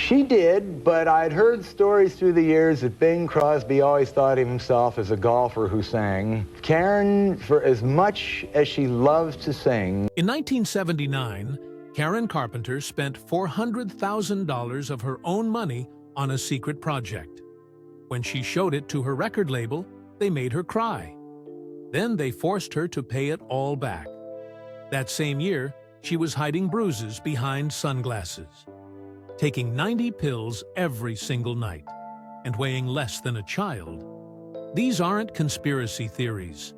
She did, but I'd heard stories through the years that Bing Crosby always thought of himself as a golfer who sang. Karen, for as much as she loved to sing... In 1979, Karen Carpenter spent $400,000 of her own money on a secret project. When she showed it to her record label, they made her cry. Then they forced her to pay it all back. That same year, she was hiding bruises behind sunglasses, taking 90 pills every single night, and weighing less than a child. These aren't conspiracy theories.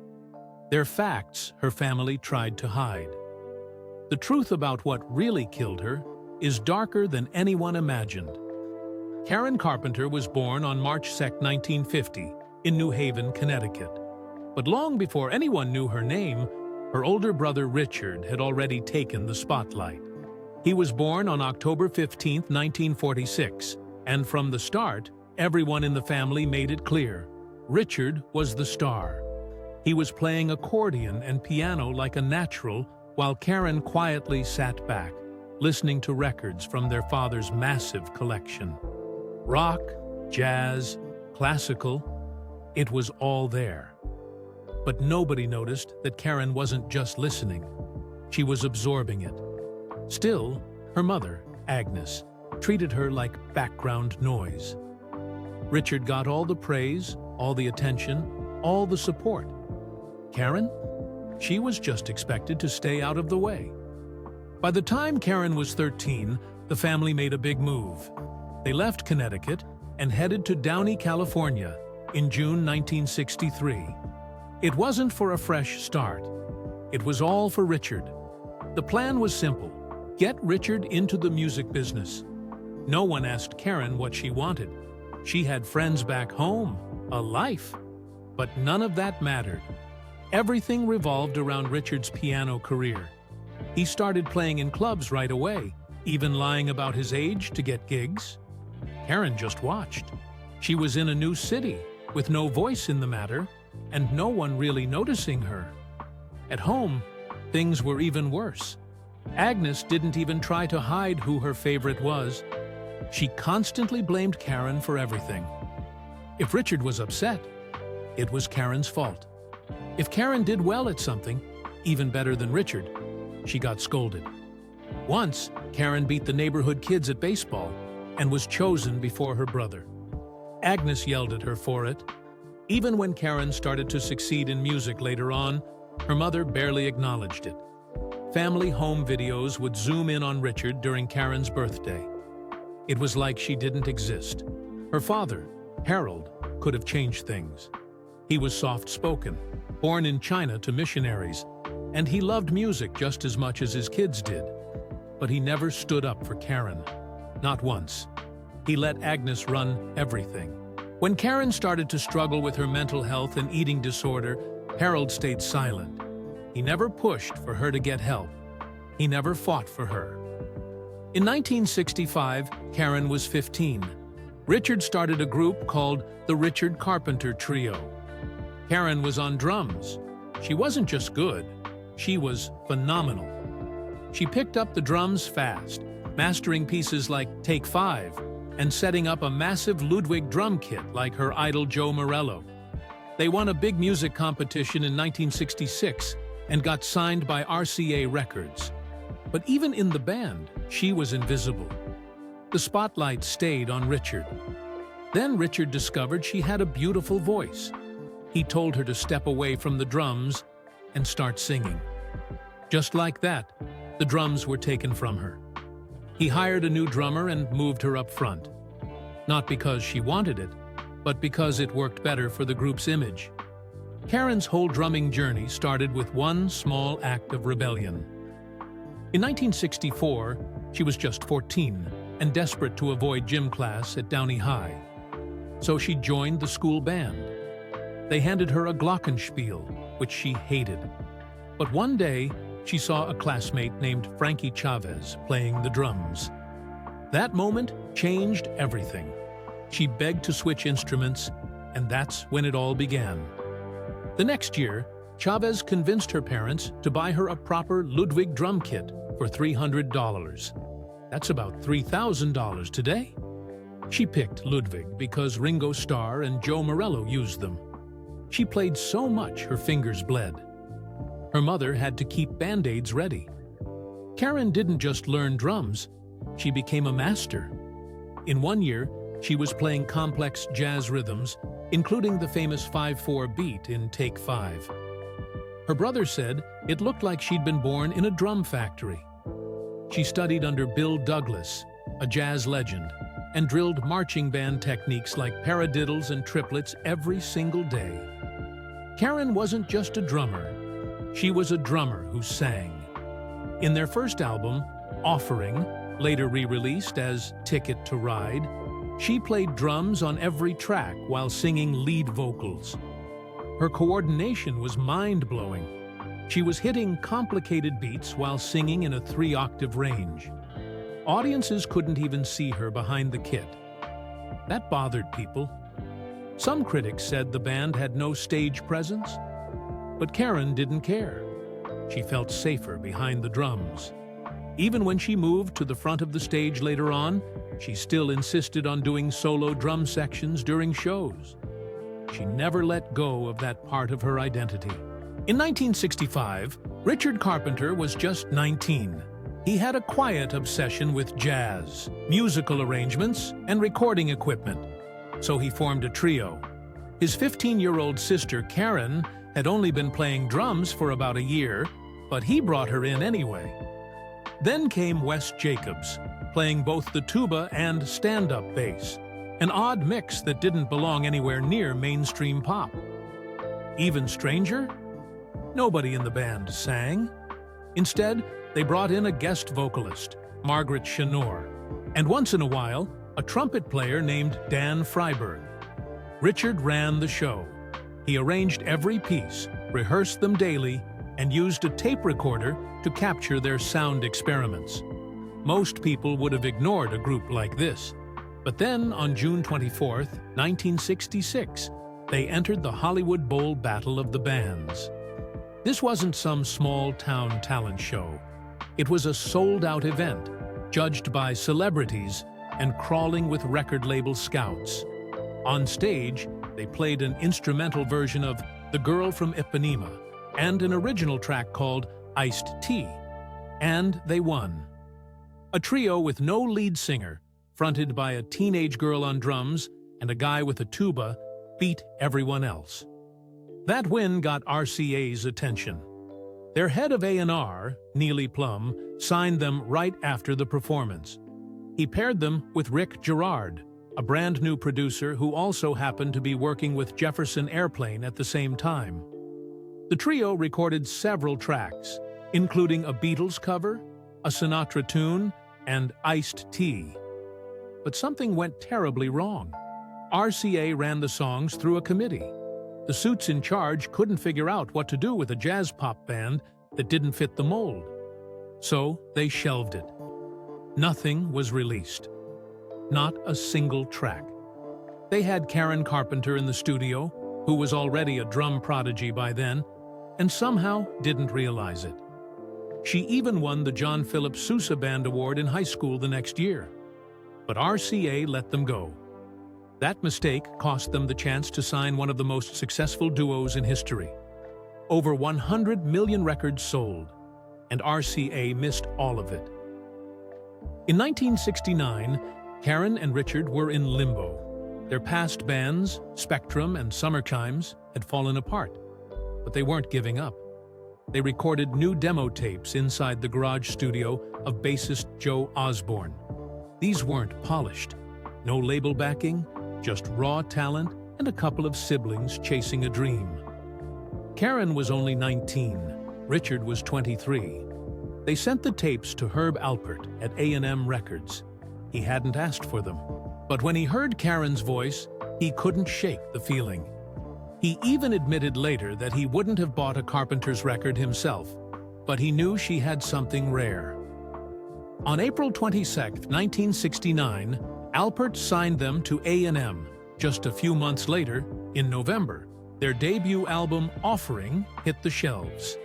They're facts her family tried to hide. The truth about what really killed her is darker than anyone imagined. Karen Carpenter was born on March 2, 1950, in New Haven, Connecticut. But long before anyone knew her name, her older brother Richard had already taken the spotlight. He was born on October 15, 1946, and from the start, everyone in the family made it clear: Richard was the star. He was playing accordion and piano like a natural, while Karen quietly sat back, listening to records from their father's massive collection. Rock, jazz, classical, it was all there. But nobody noticed that Karen wasn't just listening. She was absorbing it. Still, her mother, Agnes, treated her like background noise. Richard got all the praise, all the attention, all the support. Karen? She was just expected to stay out of the way. By the time Karen was 13, the family made a big move. They left Connecticut and headed to Downey, California, in June 1963. It wasn't for a fresh start. It was all for Richard. The plan was simple: get Richard into the music business. No one asked Karen what she wanted. She had friends back home, a life. But none of that mattered. Everything revolved around Richard's piano career. He started playing in clubs right away, even lying about his age to get gigs. Karen just watched. She was in a new city, with no voice in the matter, and no one really noticing her. At home, things were even worse. Agnes didn't even try to hide who her favorite was. She constantly blamed Karen for everything. If Richard was upset, it was Karen's fault. If Karen did well at something, even better than Richard, she got scolded. Once, Karen beat the neighborhood kids at baseball and was chosen before her brother. Agnes yelled at her for it. Even when Karen started to succeed in music later on, her mother barely acknowledged it. Family home videos would zoom in on Richard during Karen's birthday. It was like she didn't exist. Her father, Harold, could have changed things. He was soft-spoken, born in China to missionaries, and he loved music just as much as his kids did. But he never stood up for Karen. Not once. He let Agnes run everything. When Karen started to struggle with her mental health and eating disorder, Harold stayed silent. He never pushed for her to get help. He never fought for her. In 1965, Karen was 15. Richard started a group called the Richard Carpenter Trio. Karen was on drums. She wasn't just good, she was phenomenal. She picked up the drums fast, mastering pieces like Take 5 and setting up a massive Ludwig drum kit like her idol Joe Morello. They won a big music competition in 1966 and got signed by RCA Records. But even in the band, she was invisible. The spotlight stayed on Richard. Then Richard discovered she had a beautiful voice. He told her to step away from the drums and start singing. Just like that, the drums were taken from her. He hired a new drummer and moved her up front. Not because she wanted it, but because it worked better for the group's image. Karen's whole drumming journey started with one small act of rebellion. In 1964, she was just 14 and desperate to avoid gym class at Downey High. So she joined the school band. They handed her a glockenspiel, which she hated. But one day, she saw a classmate named Frankie Chavez playing the drums. That moment changed everything. She begged to switch instruments, and that's when it all began. The next year, Chavez convinced her parents to buy her a proper Ludwig drum kit for $300. That's about $3,000 today. She picked Ludwig because Ringo Starr and Joe Morello used them. She played so much her fingers bled. Her mother had to keep Band-Aids ready. Karen didn't just learn drums, she became a master. In 1 year, she was playing complex jazz rhythms, including the famous 5/4 beat in Take 5. Her brother said it looked like she'd been born in a drum factory. She studied under Bill Douglas, a jazz legend, and drilled marching band techniques like paradiddles and triplets every single day. Karen wasn't just a drummer, she was a drummer who sang. In their first album, Offering, later re-released as Ticket to Ride, she played drums on every track while singing lead vocals. Her coordination was mind-blowing. She was hitting complicated beats while singing in a 3-octave range. Audiences couldn't even see her behind the kit. That bothered people. Some critics said the band had no stage presence, but Karen didn't care. She felt safer behind the drums. Even when she moved to the front of the stage later on, she still insisted on doing solo drum sections during shows. She never let go of that part of her identity. In 1965, Richard Carpenter was just 19. He had a quiet obsession with jazz, musical arrangements, and recording equipment, so he formed a trio. His 15-year-old sister, Karen, had only been playing drums for about a year, but he brought her in anyway. Then came Wes Jacobs, playing both the tuba and stand-up bass, an odd mix that didn't belong anywhere near mainstream pop. Even stranger? Nobody in the band sang. Instead, they brought in a guest vocalist, Margaret Chenor, and once in a while, a trumpet player named Dan Freiberg. Richard ran the show. He arranged every piece, rehearsed them daily, and used a tape recorder to capture their sound experiments. Most people would have ignored a group like this. But then, on June 24, 1966, they entered the Hollywood Bowl Battle of the Bands. This wasn't some small-town talent show. It was a sold-out event, judged by celebrities and crawling with record label scouts. On stage, they played an instrumental version of The Girl from Ipanema and an original track called Iced Tea. And they won. A trio with no lead singer, fronted by a teenage girl on drums and a guy with a tuba, beat everyone else. That win got RCA's attention. Their head of A&R, Neely Plum, signed them right after the performance. He paired them with Rick Gerard, a brand new producer who also happened to be working with Jefferson Airplane at the same time. The trio recorded several tracks, including a Beatles cover, a Sinatra tune, and Iced Tea. But something went terribly wrong. RCA ran the songs through a committee. The suits in charge couldn't figure out what to do with a jazz pop band that didn't fit the mold. So they shelved it. Nothing was released. Not a single track. They had Karen Carpenter in the studio, who was already a drum prodigy by then, and somehow didn't realize it. She even won the John Philip Sousa Band Award in high school the next year. But RCA let them go. That mistake cost them the chance to sign one of the most successful duos in history. Over 100 million records sold, and RCA missed all of it. In 1969, Karen and Richard were in limbo. Their past bands, Spectrum and Summer Chimes, had fallen apart, but they weren't giving up. They recorded new demo tapes inside the garage studio of bassist Joe Osborne. These weren't polished. No label backing, just raw talent and a couple of siblings chasing a dream. Karen was only 19. Richard was 23. They sent the tapes to Herb Alpert at A&M Records. He hadn't asked for them. But when he heard Karen's voice, he couldn't shake the feeling. He even admitted later that he wouldn't have bought a Carpenter's record himself, but he knew she had something rare. On April 22, 1969, Alpert signed them to A&M. Just a few months later, in November, their debut album, Offering, hit the shelves.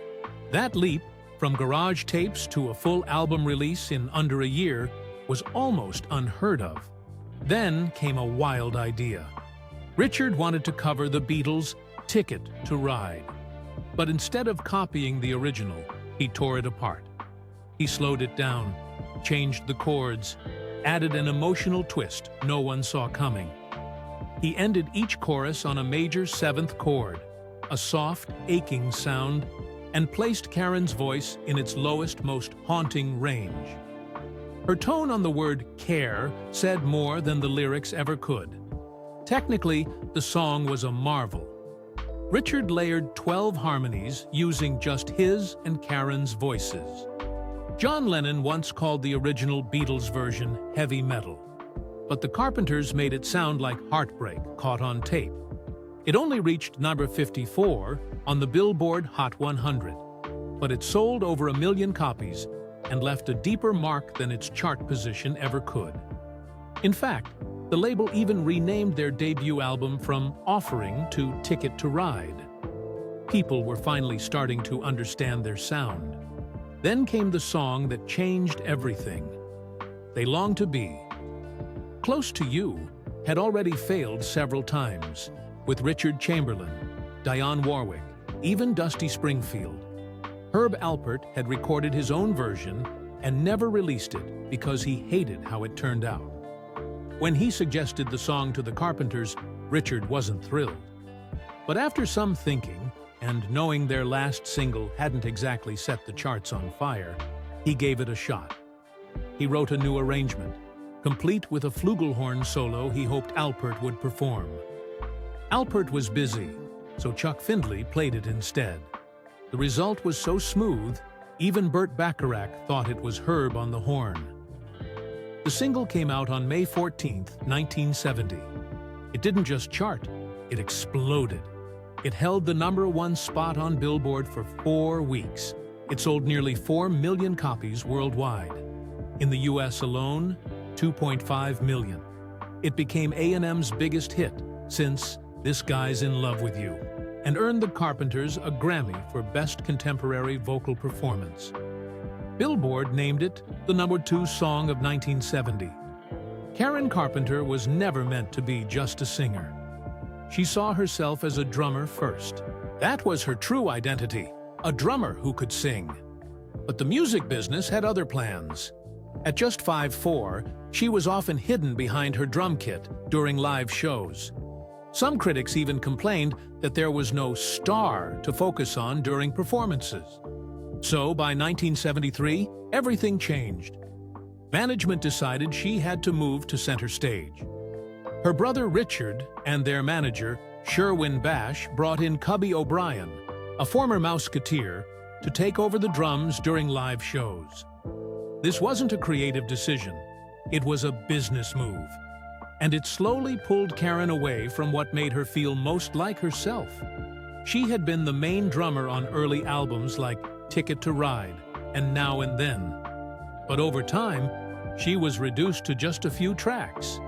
That leap, from garage tapes to a full album release in under a year, was almost unheard of. Then came a wild idea. Richard wanted to cover the Beatles' Ticket to Ride. But instead of copying the original, he tore it apart. He slowed it down, changed the chords, added an emotional twist no one saw coming. He ended each chorus on a major seventh chord, a soft, aching sound, and placed Karen's voice in its lowest, most haunting range. Her tone on the word care said more than the lyrics ever could. Technically, the song was a marvel. Richard layered 12 harmonies using just his and Karen's voices. John Lennon once called the original Beatles version heavy metal, but the Carpenters made it sound like heartbreak caught on tape. It only reached number 54 on the Billboard Hot 100, but it sold over 1 million copies and left a deeper mark than its chart position ever could. In fact, the label even renamed their debut album from Offering to Ticket to Ride. People were finally starting to understand their sound. Then came the song that changed everything. They Long to Be. Close to You had already failed several times, with Richard Chamberlain, Dionne Warwick, even Dusty Springfield. Herb Alpert had recorded his own version and never released it because he hated how it turned out. When he suggested the song to the Carpenters, Richard wasn't thrilled. But after some thinking, and knowing their last single hadn't exactly set the charts on fire, he gave it a shot. He wrote a new arrangement, complete with a flugelhorn solo he hoped Alpert would perform. Alpert was busy, so Chuck Findlay played it instead. The result was so smooth, even Burt Bacharach thought it was Herb on the horn. The single came out on May 14, 1970. It didn't just chart, it exploded. It held the #1 spot on Billboard for 4 weeks. It sold nearly 4 million copies worldwide. In the US alone, 2.5 million. It became A&M's biggest hit since This Guy's in Love with You, and earned the Carpenters a Grammy for Best Contemporary Vocal Performance. Billboard named it the #2 song of 1970. Karen Carpenter was never meant to be just a singer. She saw herself as a drummer first. That was her true identity, a drummer who could sing. But the music business had other plans. At just 5'4", she was often hidden behind her drum kit during live shows. Some critics even complained that there was no star to focus on during performances. So by 1973, everything changed. Management decided she had to move to center stage. Her brother Richard and their manager, Sherwin Bash, brought in Cubby O'Brien, a former Mouseketeer, to take over the drums during live shows. This wasn't a creative decision. It was a business move. And it slowly pulled Karen away from what made her feel most like herself. She had been the main drummer on early albums like Ticket to Ride and Now and Then. But over time, she was reduced to just a few tracks.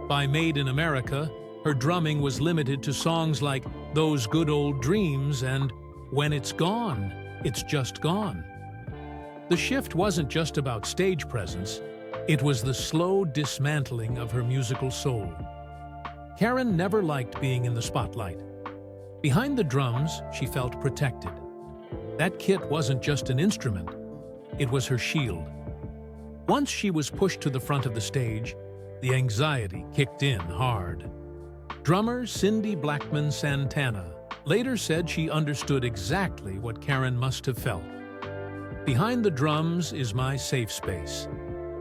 By Made in America, her drumming was limited to songs like Those Good Old Dreams and When It's Gone, It's Just Gone. The shift wasn't just about stage presence, it was the slow dismantling of her musical soul. Karen never liked being in the spotlight. Behind the drums, she felt protected. That kit wasn't just an instrument, it was her shield. Once she was pushed to the front of the stage, the anxiety kicked in hard. Drummer Cindy Blackman Santana later said she understood exactly what Karen must have felt. Behind the drums is my safe space.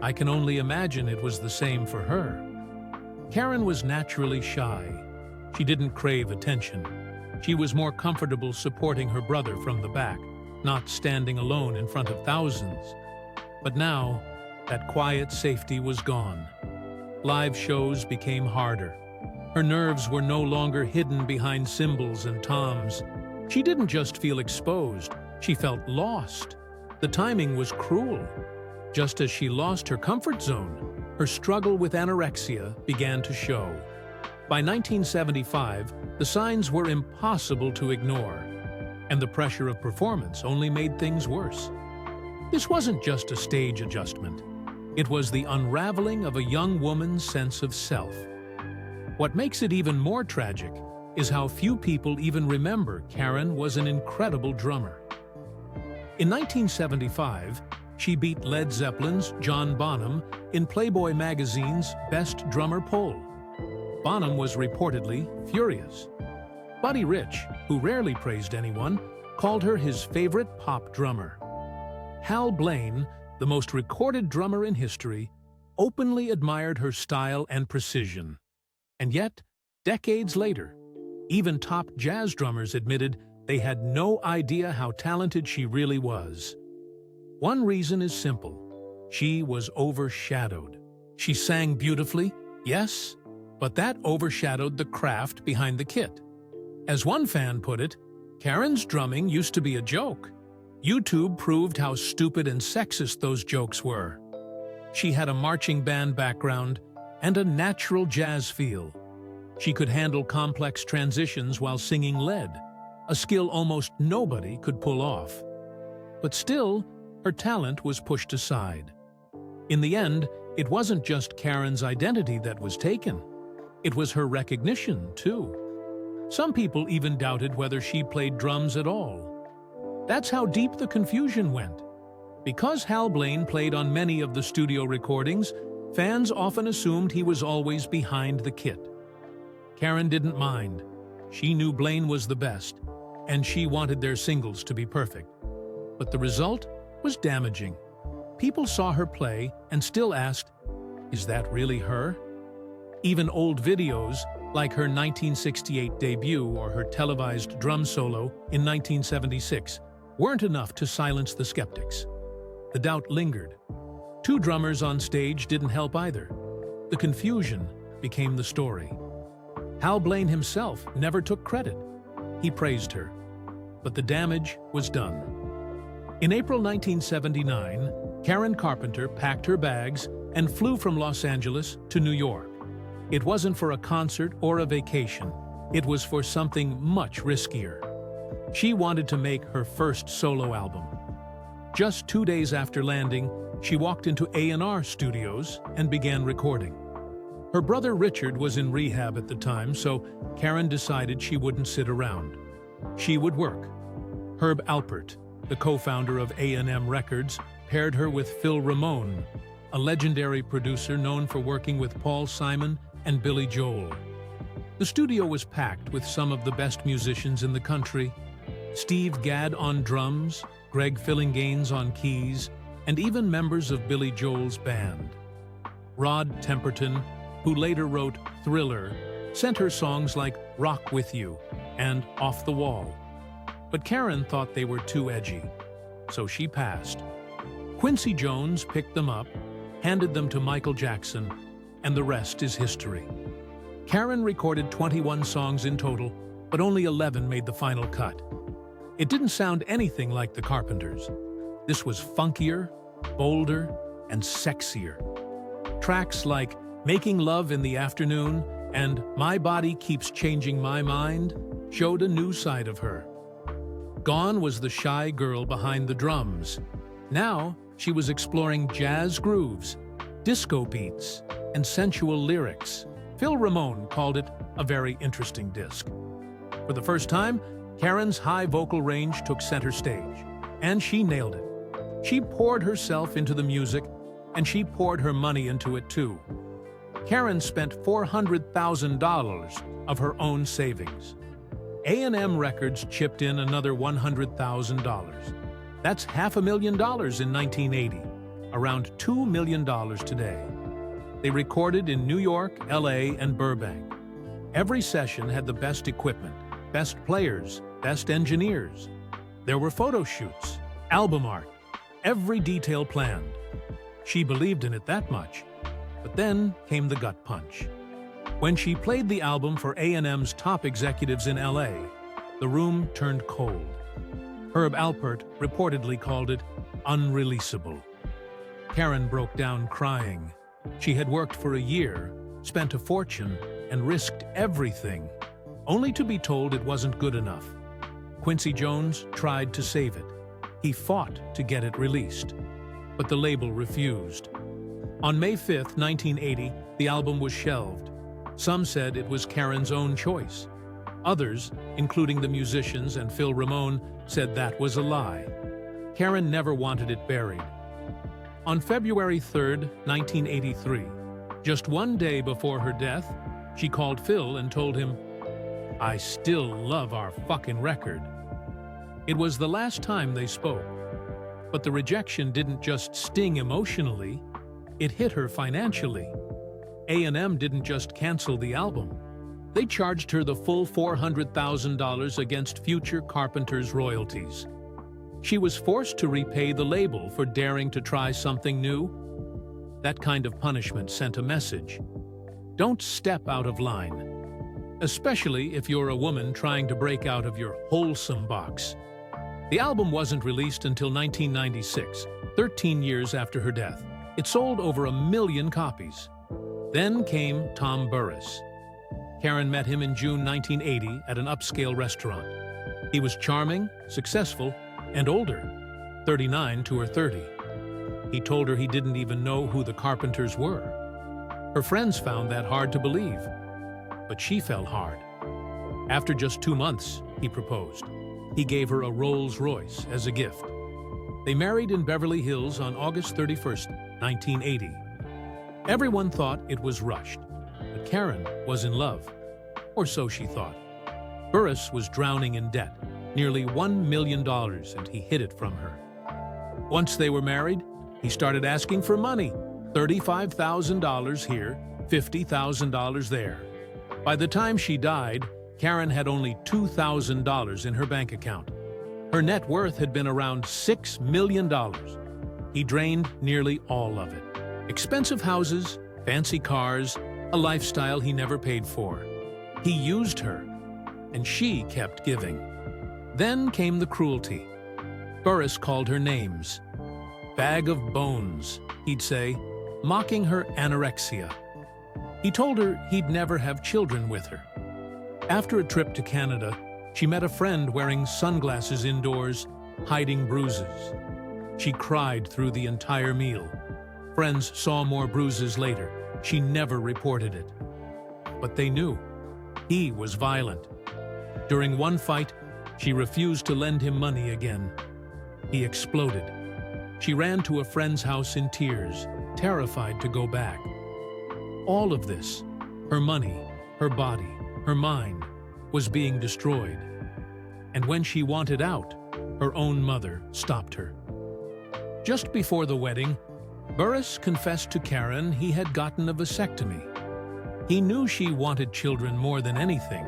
I can only imagine it was the same for her. Karen was naturally shy. She didn't crave attention. She was more comfortable supporting her brother from the back, not standing alone in front of thousands. But now, that quiet safety was gone. Live shows became harder. Her nerves were no longer hidden behind cymbals and toms. She didn't just feel exposed, she felt lost. The timing was cruel. Just as she lost her comfort zone, her struggle with anorexia began to show. By 1975, the signs were impossible to ignore, and the pressure of performance only made things worse. This wasn't just a stage adjustment. It was the unraveling of a young woman's sense of self. What makes it even more tragic is how few people even remember Karen was an incredible drummer. In 1975, she beat Led Zeppelin's John Bonham in Playboy magazine's Best Drummer poll. Bonham was reportedly furious. Buddy Rich, who rarely praised anyone, called her his favorite pop drummer. Hal Blaine, the most recorded drummer in history, openly admired her style and precision. And yet, decades later, even top jazz drummers admitted they had no idea how talented she really was. One reason is simple: she was overshadowed. She sang beautifully, yes, but that overshadowed the craft behind the kit. As one fan put it, Karen's drumming used to be a joke. YouTube proved how stupid and sexist those jokes were. She had a marching band background and a natural jazz feel. She could handle complex transitions while singing lead, a skill almost nobody could pull off. But still, her talent was pushed aside. In the end, it wasn't just Karen's identity that was taken. It was her recognition, too. Some people even doubted whether she played drums at all. That's how deep the confusion went. Because Hal Blaine played on many of the studio recordings, fans often assumed he was always behind the kit. Karen didn't mind. She knew Blaine was the best, and she wanted their singles to be perfect. But the result was damaging. People saw her play and still asked, "Is that really her?" Even old videos, like her 1968 debut or her televised drum solo in 1976, weren't enough to silence the skeptics. The doubt lingered. Two drummers on stage didn't help either. The confusion became the story. Hal Blaine himself never took credit. He praised her. But the damage was done. In April 1979, Karen Carpenter packed her bags and flew from Los Angeles to New York. It wasn't for a concert or a vacation. It was for something much riskier. She wanted to make her first solo album. Just 2 days after landing, she walked into A&R Studios and began recording. Her brother Richard was in rehab at the time, so Karen decided she wouldn't sit around. She would work. Herb Alpert, the co-founder of A&M Records, paired her with Phil Ramone, a legendary producer known for working with Paul Simon and Billy Joel. The studio was packed with some of the best musicians in the country: Steve Gadd on drums, Greg Fillinganes on keys, and even members of Billy Joel's band. Rod Temperton, who later wrote Thriller, sent her songs like Rock With You and Off the Wall. But Karen thought they were too edgy, so she passed. Quincy Jones picked them up, handed them to Michael Jackson, and the rest is history. Karen recorded 21 songs in total, but only 11 made the final cut. It didn't sound anything like the Carpenters. This was funkier, bolder, and sexier. Tracks like Making Love in the Afternoon and My Body Keeps Changing My Mind showed a new side of her. Gone was the shy girl behind the drums. Now she was exploring jazz grooves, disco beats, and sensual lyrics. Phil Ramone called it a very interesting disc. For the first time, Karen's high vocal range took center stage, and she nailed it. She poured herself into the music, and she poured her money into it too. Karen spent $400,000 of her own savings. A&M Records chipped in another $100,000. That's $500,000 in 1980, around $2 million today. They recorded in New York, LA, and Burbank. Every session had the best equipment, best players, best engineers. There were photo shoots, album art, every detail planned. She believed in it that much. But then came the gut punch. When she played the album for A&M's top executives in LA, the room turned cold. Herb Alpert reportedly called it unreleasable. Karen broke down crying. She had worked for a year, spent a fortune, and risked everything, only to be told it wasn't good enough. Quincy Jones tried to save it. He fought to get it released, but the label refused. On May 5, 1980, the album was shelved. Some said it was Karen's own choice. Others, including the musicians and Phil Ramone, said that was a lie. Karen never wanted it buried. On February 3, 1983, just one day before her death, she called Phil and told him, "I still love our fucking record." It was the last time they spoke. But the rejection didn't just sting emotionally, it hit her financially. A&M didn't just cancel the album. They charged her the full $400,000 against future Carpenter's royalties. She was forced to repay the label for daring to try something new. That kind of punishment sent a message. Don't step out of line, especially if you're a woman trying to break out of your wholesome box. The album wasn't released until 1996, 13 years after her death. It sold over 1 million copies. Then came Tom Burris. Karen met him in June 1980 at an upscale restaurant. He was charming, successful, and older, 39 to her 30. He told her he didn't even know who the Carpenters were. Her friends found that hard to believe, but she fell hard. After just 2 months, he proposed. He gave her a Rolls-Royce as a gift. They married in Beverly Hills on August 31, 1980. Everyone thought it was rushed, but Karen was in love, or so she thought. Burris was drowning in debt, nearly $1 million, and he hid it from her. Once they were married, he started asking for money, $35,000 here, $50,000 there. By the time she died, Karen had only $2,000 in her bank account. Her net worth had been around $6 million. He drained nearly all of it. Expensive houses, fancy cars, a lifestyle he never paid for. He used her, and she kept giving. Then came the cruelty. Burris called her names. "Bag of bones," he'd say, mocking her anorexia. He told her he'd never have children with her. After a trip to Canada, she met a friend wearing sunglasses indoors, hiding bruises. She cried through the entire meal. Friends saw more bruises later. She never reported it. But they knew. He was violent. During one fight, she refused to lend him money again. He exploded. She ran to a friend's house in tears, terrified to go back. All of this, her money, her body, her mind, was being destroyed. And when she wanted out, her own mother stopped her. Just before the wedding, Burris confessed to Karen he had gotten a vasectomy. He knew she wanted children more than anything.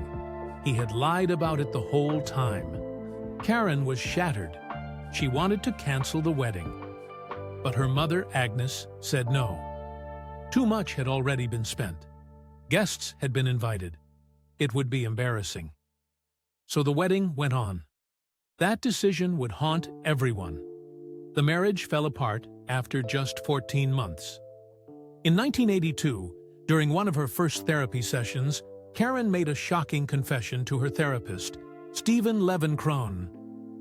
He had lied about it the whole time. Karen was shattered. She wanted to cancel the wedding. But her mother, Agnes, said no. Too much had already been spent. Guests had been invited. It would be embarrassing. So the wedding went on. That decision would haunt everyone. The marriage fell apart after just 14 months. In 1982, during one of her first therapy sessions, Karen made a shocking confession to her therapist, Stephen Levenkron.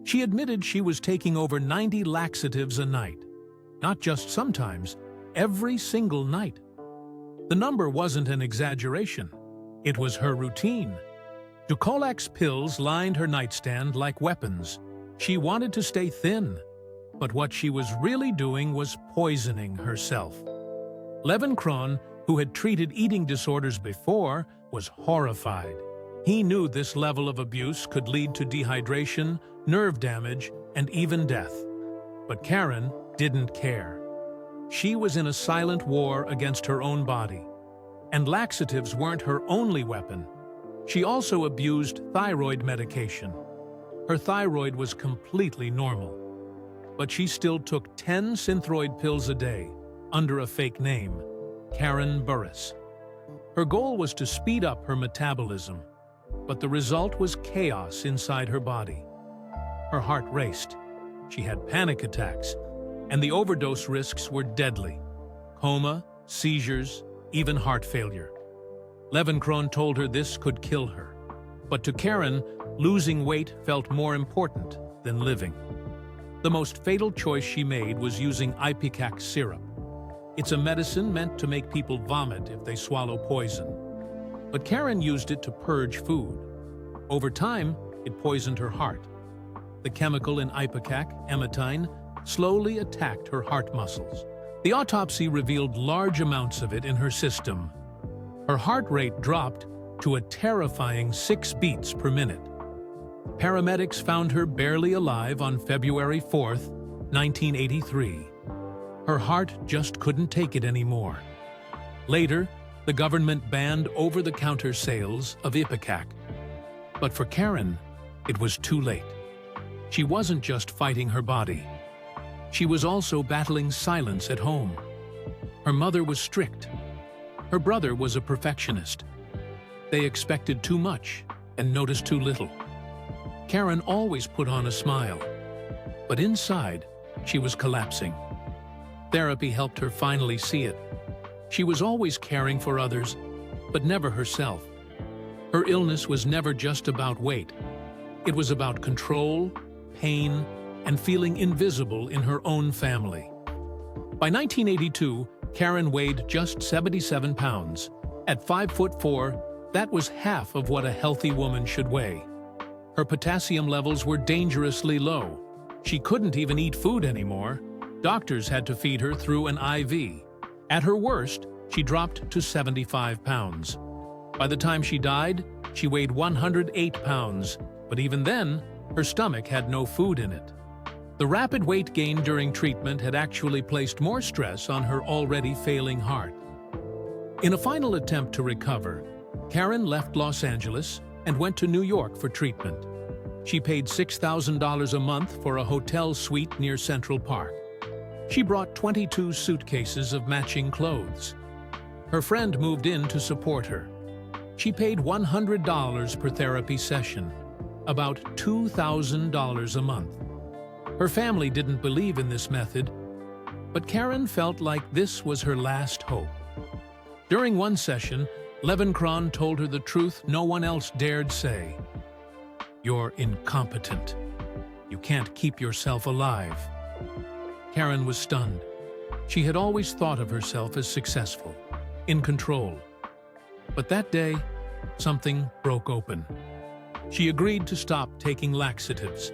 She admitted she was taking over 90 laxatives a night. Not just sometimes, every single night. The number wasn't an exaggeration. It was her routine. Dulcolax pills lined her nightstand like weapons. She wanted to stay thin, but what she was really doing was poisoning herself. Levenkron, who had treated eating disorders before, was horrified. He knew this level of abuse could lead to dehydration, nerve damage, and even death. But Karen didn't care. She was in a silent war against her own body. And laxatives weren't her only weapon. She also abused thyroid medication. Her thyroid was completely normal. But she still took 10 Synthroid pills a day, under a fake name, Karen Burris. Her goal was to speed up her metabolism, but the result was chaos inside her body. Her heart raced. She had panic attacks, and the overdose risks were deadly. Coma, seizures, even heart failure. Levenkron told her this could kill her. But to Karen, losing weight felt more important than living. The most fatal choice she made was using ipecac syrup. It's a medicine meant to make people vomit if they swallow poison. But Karen used it to purge food. Over time, it poisoned her heart. The chemical in ipecac, emetine, slowly attacked her heart muscles. The autopsy revealed large amounts of it in her system. Her heart rate dropped to a terrifying 6 beats per minute. Paramedics found her barely alive on February 4th, 1983. Her heart just couldn't take it anymore. Later, the government banned over-the-counter sales of ipecac. But for Karen, it was too late. She wasn't just fighting her body. She was also battling silence at home. Her mother was strict. Her brother was a perfectionist. They expected too much and noticed too little. Karen always put on a smile, but inside, she was collapsing. Therapy helped her finally see it. She was always caring for others, but never herself. Her illness was never just about weight. It was about control, pain, and feeling invisible in her own family. By 1982, Karen weighed just 77 pounds. At 5'4", that was half of what a healthy woman should weigh. Her potassium levels were dangerously low. She couldn't even eat food anymore. Doctors had to feed her through an IV. At her worst, she dropped to 75 pounds. By the time she died, she weighed 108 pounds, but even then, her stomach had no food in it. The rapid weight gain during treatment had actually placed more stress on her already failing heart. In a final attempt to recover, Karen left Los Angeles and went to New York for treatment. She paid $6,000 a month for a hotel suite near Central Park. She brought 22 suitcases of matching clothes. Her friend moved in to support her. She paid $100 per therapy session, about $2,000 a month. Her family didn't believe in this method, but Karen felt like this was her last hope. During one session, Levenkron told her the truth no one else dared say. "You're incompetent. You can't keep yourself alive." Karen was stunned. She had always thought of herself as successful, in control. But that day, something broke open. She agreed to stop taking laxatives.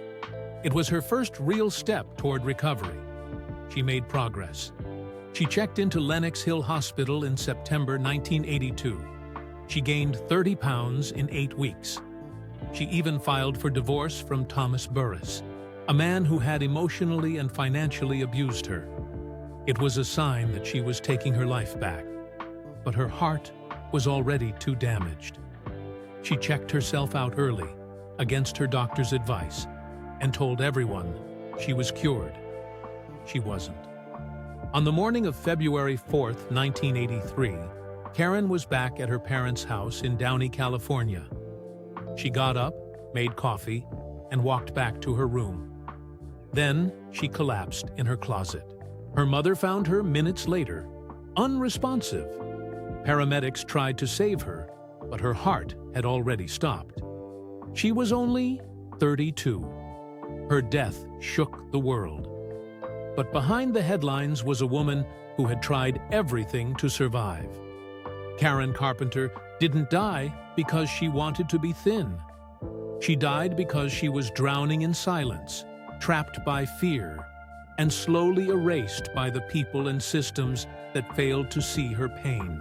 It was her first real step toward recovery. She made progress. She checked into Lenox Hill Hospital in September 1982. She gained 30 pounds in 8 weeks. She even filed for divorce from Thomas Burris, a man who had emotionally and financially abused her. It was a sign that she was taking her life back, but her heart was already too damaged. She checked herself out early, against her doctor's advice, and told everyone she was cured. She wasn't. On the morning of February 4th, 1983, Karen was back at her parents' house in Downey, California. She got up, made coffee, and walked back to her room. Then she collapsed in her closet. Her mother found her minutes later, unresponsive. Paramedics tried to save her, but her heart had already stopped. She was only 32. Her death shook the world. But behind the headlines was a woman who had tried everything to survive. Karen Carpenter didn't die because she wanted to be thin. She died because she was drowning in silence, trapped by fear, and slowly erased by the people and systems that failed to see her pain.